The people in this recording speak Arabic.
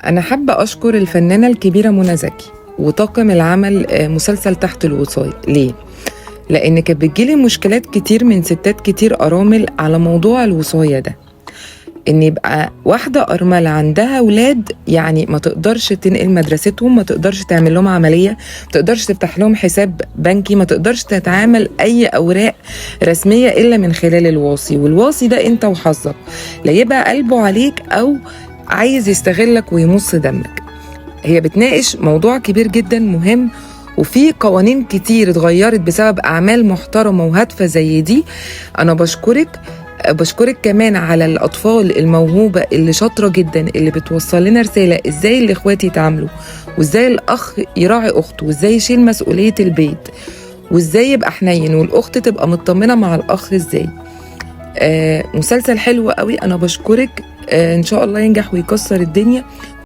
أنا حابة أشكر الفنانة الكبيرة منى زكي وطاقم العمل مسلسل تحت الوصاية. ليه؟ لأن كانت بتجيلي مشكلات كتير من ستات كتير أرامل على موضوع الوصاية ده، إن يبقى واحدة أرملة عندها ولاد، يعني ما تقدرش تنقل مدرستهم، ما تقدرش تعمل لهم عملية، ما تقدرش تفتح لهم حساب بنكي، ما تقدرش تتعامل أي أوراق رسمية إلا من خلال الواصي. والواصي ده أنت وحظك، لا يبقى قلبه عليك أو عايز يستغلك ويمص دمك. هي بتناقش موضوع كبير جدا مهم، وفي قوانين كتير اتغيرت بسبب أعمال محترمة وهادفة زي دي. أنا بشكرك كمان على الأطفال الموهوبة اللي شاطرة جدا، اللي بتوصل لنا رسالة إزاي الإخوات يتعاملوا، وإزاي الأخ يراعي أخته، وإزاي يشيل مسؤولية البيت، وإزاي يبقى حنين، والأخت تبقى مطمنة مع الأخ إزاي. مسلسل حلو قوي. أنا بشكرك. إن شاء الله ينجح ويكسر الدنيا،